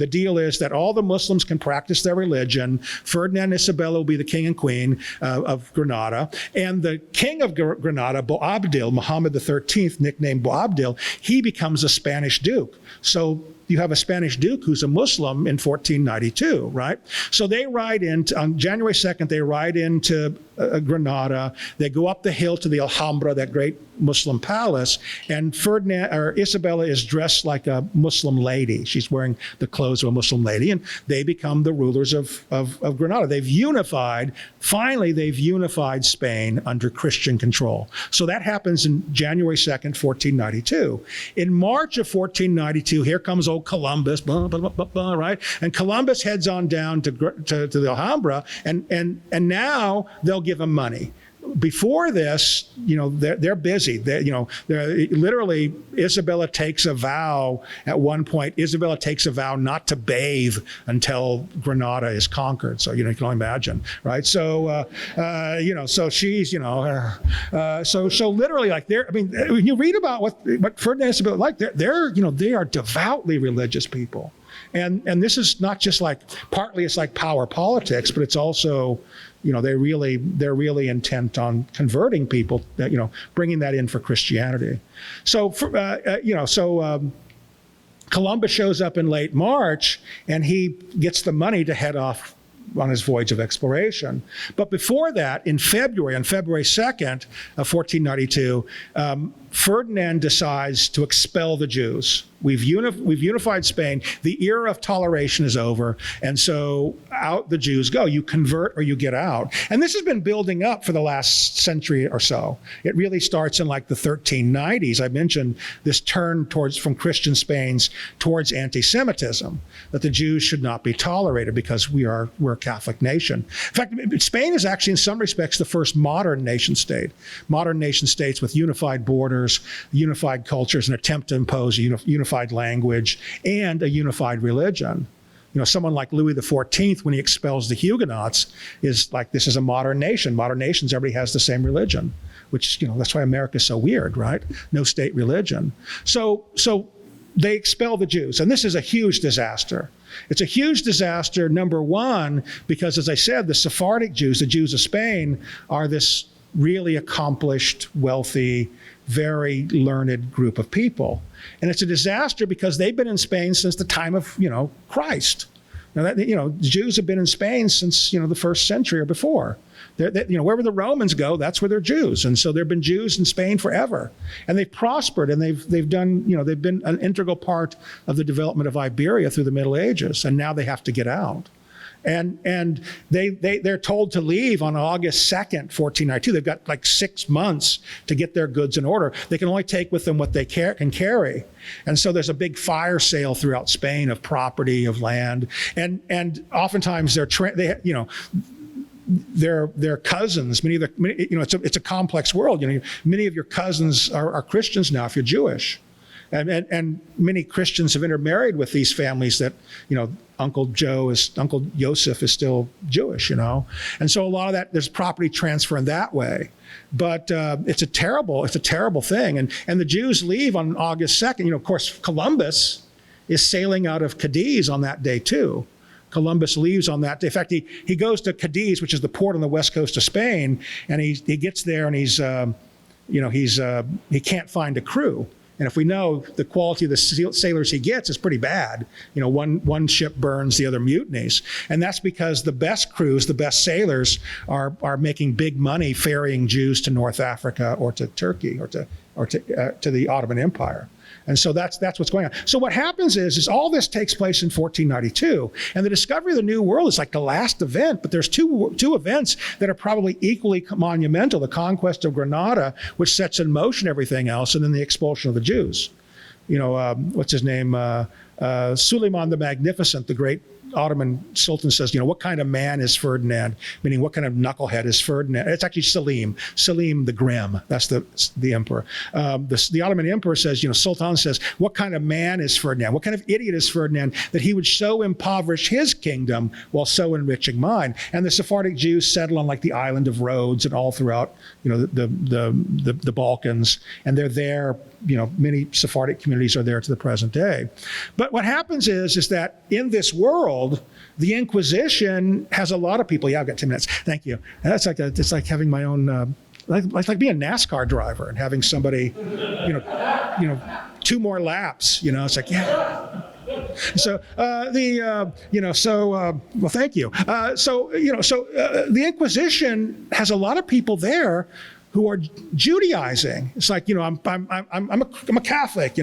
deal is that all the Muslims can practice their religion. Ferdinand and Isabella will be the king and queen of Granada. And the king of Granada, Boabdil, Muhammad XIII, nicknamed Boabdil, he becomes a Spanish duke. So you have a Spanish duke who's a Muslim in 1492, right? So they ride on January 2nd, they ride into Granada. They go up the hill to the Alhambra, that great Muslim palace, and Isabella is dressed like a Muslim Muslim lady. She's wearing the clothes of a Muslim lady, and they become the rulers of Granada. Finally, they've unified Spain under Christian control. So that happens in January 2nd, 1492. In March of 1492, here comes old Columbus, blah, blah, blah, blah, blah, right? And Columbus heads on down to the Alhambra, and now they'll give him money. Before this, they're busy. Literally, Isabella takes a vow at one point. Isabella takes a vow not to bathe until Granada is conquered. So, you can only imagine, right? So, so she's, so literally, like, when you read about what Ferdinand and Isabella like, they are devoutly religious people. And this is not just partly it's like power politics, but it's also, they're really intent on converting people, bringing that in for Christianity. So, Columbus shows up in late March, and he gets the money to head off on his voyage of exploration. But before that, on February 2nd of 1492, Ferdinand decides to expel the Jews. We've unified Spain. The era of toleration is over, and so out the Jews go. You convert or you get out. And this has been building up for the last century or so. It really starts in the 1390s. I mentioned this turn from Christian Spain's towards anti-Semitism, that the Jews should not be tolerated because we're a Catholic nation. In fact, Spain is actually in some respects the first modern nation state. Modern nation states with unified borders, unified cultures, an attempt to impose a unified language and a unified religion. Someone like Louis XIV, when he expels the Huguenots, is like, this is a modern nation. Modern nations, everybody has the same religion, which, that's why America's so weird, right? No state religion. So they expel the Jews, and this is a huge disaster. It's a huge disaster, number one, because, as I said, the Sephardic Jews, the Jews of Spain, are this really accomplished, wealthy, very learned group of people. And it's a disaster because they've been in Spain since the time of, Christ. Now, the Jews have been in Spain since, the first century or before. Wherever the Romans go, that's where they're Jews. And so there have been Jews in Spain forever. And they've prospered, and they've done, they've been an integral part of the development of Iberia through the Middle Ages. And now they have to get out. And they're told to leave on August 2nd, 1492. They've got 6 months to get their goods in order. They can only take with them what they can carry. And so there's a big fire sale throughout Spain of property, of land. And oftentimes their cousins, it's a complex world. Many of your cousins are Christians now if you're Jewish. And many Christians have intermarried with these families that, Uncle Joseph is still Jewish, And so a lot of that, there's property transfer in that way. But it's a terrible thing. And the Jews leave on August 2nd. Of course, Columbus is sailing out of Cadiz on that day too. Columbus leaves on that day. In fact, he goes to Cadiz, which is the port on the west coast of Spain, and he gets there, and he can't find a crew. And if we know the quality of the sailors he gets is pretty bad, one ship burns, the other mutinies. And that's because the best crews, the best sailors are making big money ferrying Jews to North Africa or to Turkey or to the Ottoman Empire. And so that's what's going on. So what happens is all this takes place in 1492, and the discovery of the New World is like the last event, but there's two events that are probably equally monumental: the conquest of Granada, which sets in motion everything else, and then the expulsion of the Jews. What's his name? Suleiman the Magnificent, the great Ottoman Sultan, says, what kind of man is Ferdinand? Meaning, what kind of knucklehead is Ferdinand? It's actually Selim the Grim. That's the emperor. The Ottoman emperor says, Sultan says, what kind of man is Ferdinand? What kind of idiot is Ferdinand that he would so impoverish his kingdom while so enriching mine? And the Sephardic Jews settle on the island of Rhodes and all throughout, the Balkans, and they're there. Many Sephardic communities are there to the present day. But what happens is that in this world, the Inquisition has a lot of people. Yeah, I've got 10 minutes. Thank you. And that's it's like having my own, like being a NASCAR driver and having somebody, 2 more laps. It's like, yeah. So thank you. The Inquisition has a lot of people there who are Judaizing. It's like, I'm a Catholic,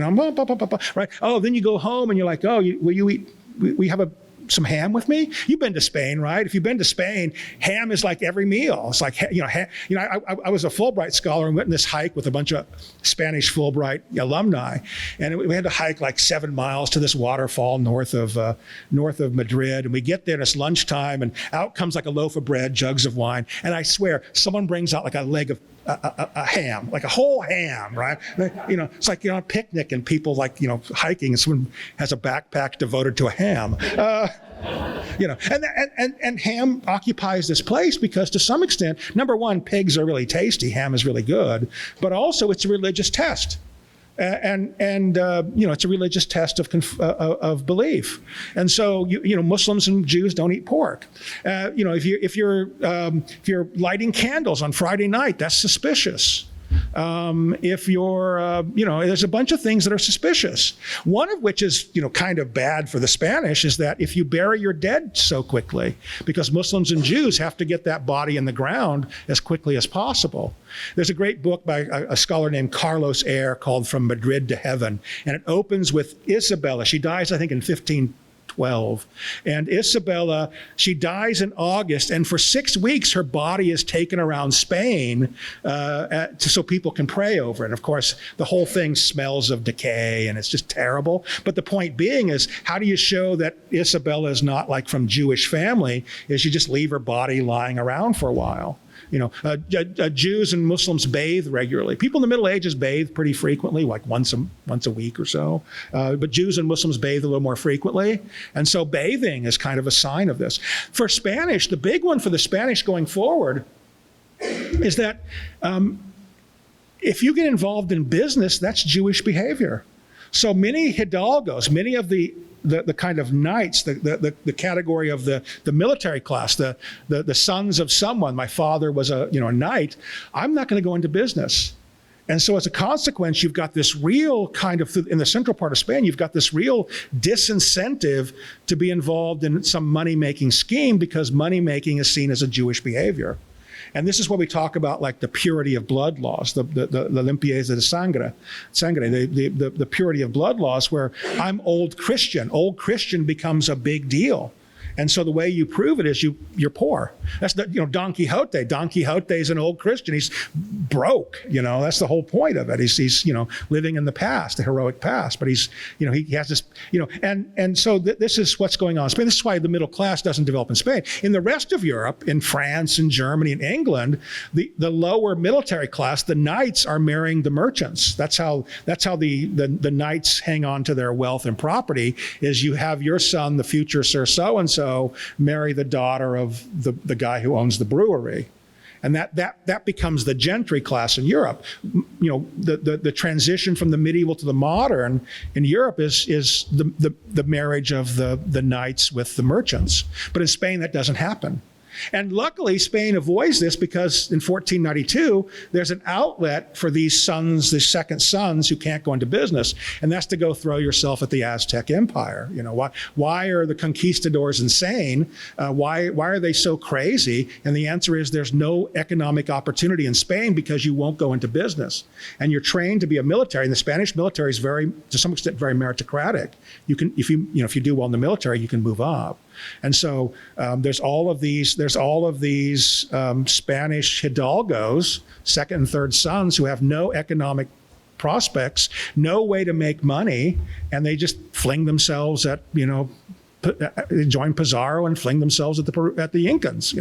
right? Oh, then you go home and you're like, oh, will you eat? We have some ham with me? You've been to Spain, right? If you've been to Spain, ham is like every meal. It's like, I was a Fulbright scholar and went on this hike with a bunch of Spanish Fulbright alumni. And we had to hike like 7 miles to this waterfall north of Madrid. And we get there and it's lunchtime and out comes like a loaf of bread, jugs of wine. And I swear, someone brings out like a leg of a ham, like a whole ham, right? It's like a picnic and people like, hiking and someone has a backpack devoted to a ham. And ham occupies this place because to some extent, number one, pigs are really tasty, ham is really good, but also it's a religious test. It's a religious test of belief, and so Muslims and Jews don't eat pork. If you're lighting candles on Friday night, that's suspicious. If you're, there's a bunch of things that are suspicious. One of which is, kind of bad for the Spanish is that if you bury your dead so quickly, because Muslims and Jews have to get that body in the ground as quickly as possible. There's a great book by a scholar named Carlos Eyre called From Madrid to Heaven, and it opens with Isabella. She dies, I think, in 1512. And Isabella, she dies in August, and for 6 weeks her body is taken around Spain so people can pray over it. And of course, the whole thing smells of decay, and it's just terrible. But the point being is, how do you show that Isabella is not like from Jewish family? Is you just leave her body lying around for a while. Jews and Muslims bathe regularly. People in the Middle Ages bathe pretty frequently, like once a week or so. But Jews and Muslims bathe a little more frequently. And so bathing is kind of a sign of this. For Spanish, the big one for the Spanish going forward is that if you get involved in business, that's Jewish behavior. So many hidalgos, many of the kind of knights, the category of the military class, the sons of someone. My father was a knight. I'm not going to go into business. And so as a consequence, you've got this real kind of, in the central part of Spain, you've got this real disincentive to be involved in some money-making scheme because money-making is seen as a Jewish behavior. And this is what we talk about, like the purity of blood laws, the limpieza de sangre, the purity of blood laws, where I'm old Christian. Old Christian becomes a big deal. And so the way you prove it is you're poor. That's Don Quixote. Don Quixote is an old Christian. He's broke. That's the whole point of it. He's living in the past, the heroic past. But he has this and so this is what's going on in Spain. This is why the middle class doesn't develop in Spain. In the rest of Europe, in France and Germany and England, the lower military class, the knights, are marrying the merchants. That's how the knights hang on to their wealth and property. Is you have your son, the future Sir so and so, marry the daughter of the guy who owns the brewery. And that becomes the gentry class in Europe. The transition from the medieval to the modern in Europe is the marriage of the knights with the merchants. But in Spain, that doesn't happen. And luckily, Spain avoids this because in 1492, there's an outlet for these sons, the second sons, who can't go into business, and that's to go throw yourself at the Aztec Empire. Why are the conquistadors insane? Why are they so crazy? And the answer is there's no economic opportunity in Spain because you won't go into business. And you're trained to be a military, and the Spanish military is to some extent, very meritocratic. You can, if you do well in the military, you can move up. And so there's all of these Spanish hidalgos, second and third sons, who have no economic prospects, no way to make money, and they just fling themselves at join Pizarro and fling themselves at the Incans.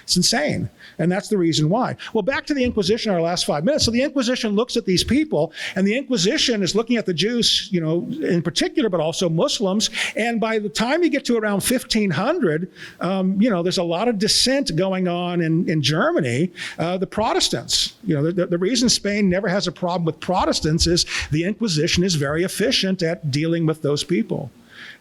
It's insane. And that's the reason why. Well, back to the Inquisition, our last 5 minutes. So the Inquisition looks at these people, and the Inquisition is looking at the Jews, in particular, but also Muslims. And by the time you get to around 1500, there's a lot of dissent going on in Germany. The Protestants, the reason Spain never has a problem with Protestants is the Inquisition is very efficient at dealing with those people.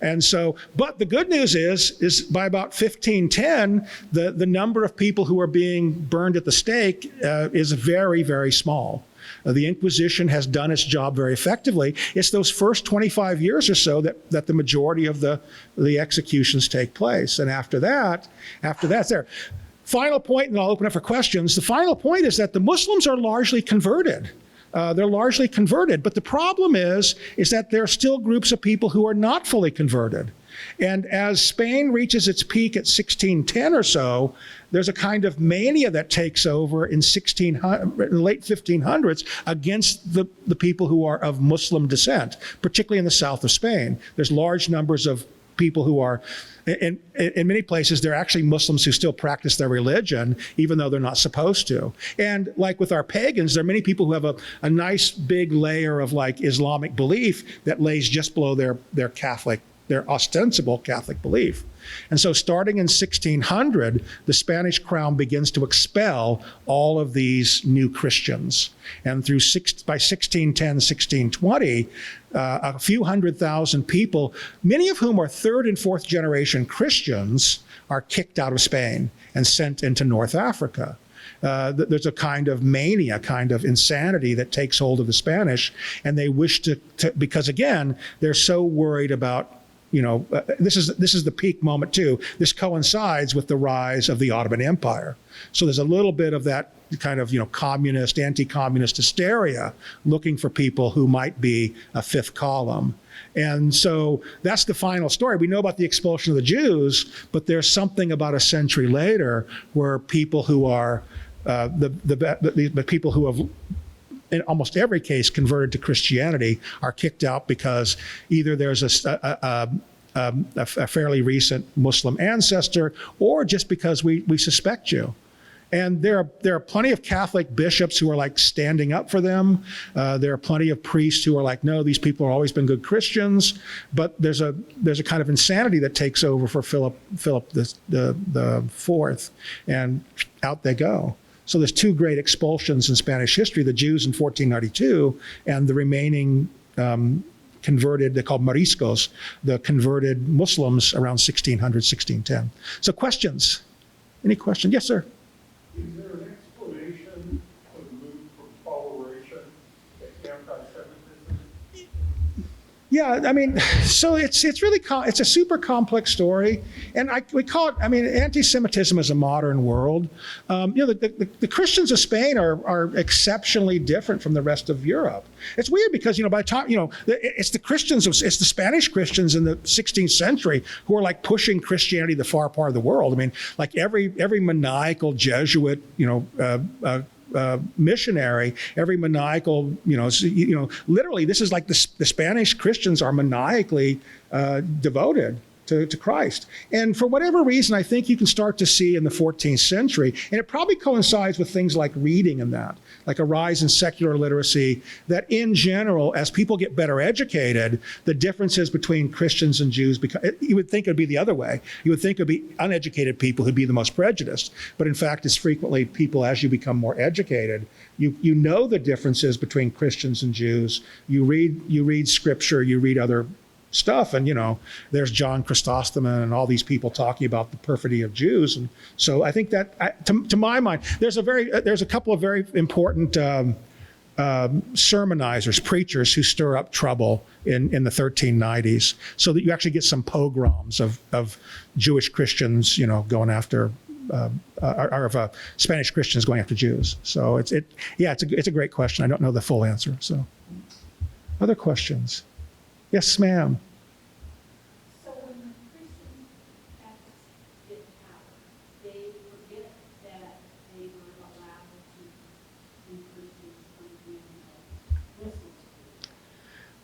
And so, but the good news is by about 1510, the number of people who are being burned at the stake is very, very small. The Inquisition has done its job very effectively. It's those first 25 years or so that the majority of the executions take place. And after that's there. Final point, and I'll open up for questions. The final point is that the Muslims are largely converted. They're largely converted, but the problem is that there are still groups of people who are not fully converted. And as Spain reaches its peak at 1610 or so, there's a kind of mania that takes over in the late 1500s against the people who are of Muslim descent, particularly in the south of Spain. There's large numbers of people who are, in many places, they're actually Muslims who still practice their religion, even though they're not supposed to. And like with our pagans, there are many people who have a nice big layer of like Islamic belief that lays just below their ostensible Catholic belief. And so starting in 1600, the Spanish crown begins to expel all of these new Christians. And by 1610, 1620, a few 100,000 people, many of whom are third and fourth generation Christians, are kicked out of Spain and sent into North Africa. There's a kind of mania, kind of insanity that takes hold of the Spanish, and they wish to because again, they're so worried about, this is the peak moment too. This coincides with the rise of the Ottoman Empire. So there's a little bit of that kind of, communist, anti-communist hysteria, looking for people who might be a fifth column. And so that's the final story. We know about the expulsion of the Jews, but there's something about a century later where people who are the people who have, in almost every case, converted to Christianity are kicked out because either there's a fairly recent Muslim ancestor, or just because we suspect you. And there are plenty of Catholic bishops who are like standing up for them. There are plenty of priests who are like, no, these people have always been good Christians. But there's a kind of insanity that takes over for Philip the Fourth, and out they go. So there's two great expulsions in Spanish history: the Jews in 1492, and the remaining converted, they're called Moriscos, the converted Muslims around 1600, 1610. So questions? Any questions? Yes, sir. Is there an explanation for the move from toleration to anti-Semitism? Yeah, I mean, so it's really it's a super complex story, and we call it. I mean, anti-Semitism is a modern world. The Christians of Spain are exceptionally different from the rest of Europe. It's weird because by the time it's the Spanish Christians in the 16th century who are like pushing Christianity to the far part of the world. I mean, like every maniacal Jesuit, missionary, every maniacal, literally, this is like the Spanish Christians are maniacally devoted to Christ. And for whatever reason, I think you can start to see in the 14th century, and it probably coincides with things like reading and that, like a rise in secular literacy, that in general, as people get better educated, the differences between Christians and Jews, you would think it would be the other way. You would think it would be uneducated people who'd be the most prejudiced. But in fact, it's frequently people, as you become more educated, you know the differences between Christians and Jews. You read scripture, you read other stuff, and there's John Chrysostom and all these people talking about the perfidy of Jews. And so I think that to my mind, there's a couple of very important sermonizers, preachers who stir up trouble in the 1390s, so that you actually get some pogroms of Jewish Christians going after or of Spanish Christians going after Jews. So it's a great question. I don't know the full answer. So other questions? Yes, ma'am. So when the Christian Catholics get power, they forget that they were allowed to be Christians under the Muslims.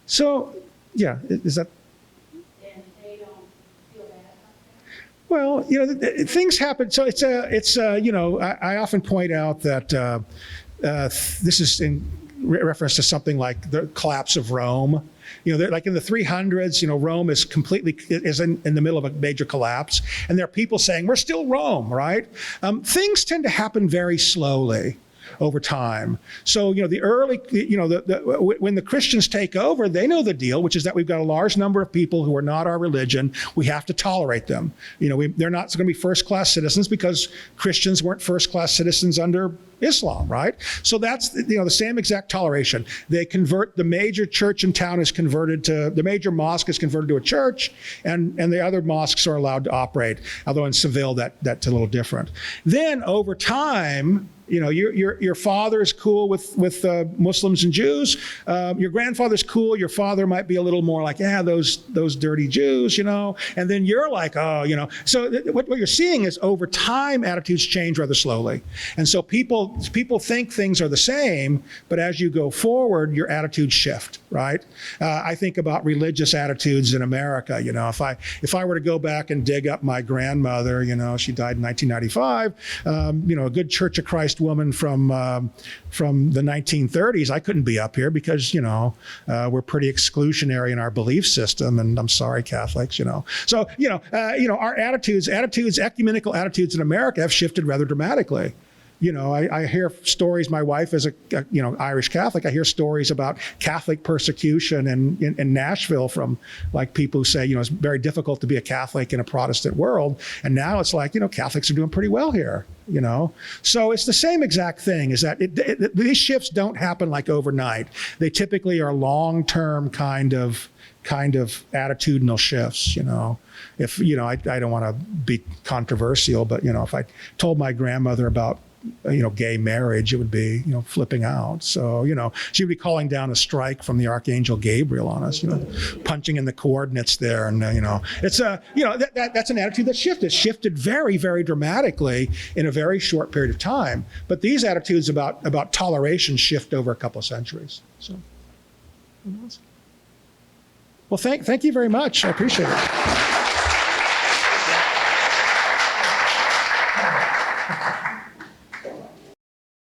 So, yeah, is that? And they don't feel bad about that? Well, things happen. So I often point out that this is in reference to something like the collapse of Rome. Like in the 300s, Rome is in the middle of a major collapse, and there are people saying, we're still Rome, right? Things tend to happen very slowly over time. So, when the Christians take over, they know the deal, which is that we've got a large number of people who are not our religion. We have to tolerate them. They're not going to be first-class citizens, because Christians weren't first-class citizens under Islam, right? So that's, the same exact toleration. They convert, the major church in town is converted to, the major mosque is converted to a church, and the other mosques are allowed to operate. Although in Seville, that's a little different. Then over time, your father's cool with Muslims and Jews. Your grandfather's cool. Your father might be a little more like, those dirty Jews, And then you're like, So what you're seeing is over time, attitudes change rather slowly. And so people think things are the same, but as you go forward, your attitudes shift, right? I think about religious attitudes in America. If I were to go back and dig up my grandmother, she died in 1995. A good Church of Christ woman from the 1930s, I couldn't be up here because we're pretty exclusionary in our belief system, and I'm sorry, Catholics. So our attitudes, ecumenical attitudes in America have shifted rather dramatically. I hear stories. My wife is a Irish Catholic. I hear stories about Catholic persecution in Nashville from like people who say, it's very difficult to be a Catholic in a Protestant world. And now it's like, Catholics are doing pretty well here, So it's the same exact thing, is that these shifts don't happen like overnight. They typically are long-term kind of attitudinal shifts, If, I don't want to be controversial, but, if I told my grandmother about gay marriage, it would be, flipping out. So, she would be calling down a strike from the Archangel Gabriel on us, punching in the coordinates there. And, it's that's an attitude that shifted very, very dramatically in a very short period of time. But these attitudes about toleration shift over a couple of centuries. So, well, thank you very much. I appreciate it.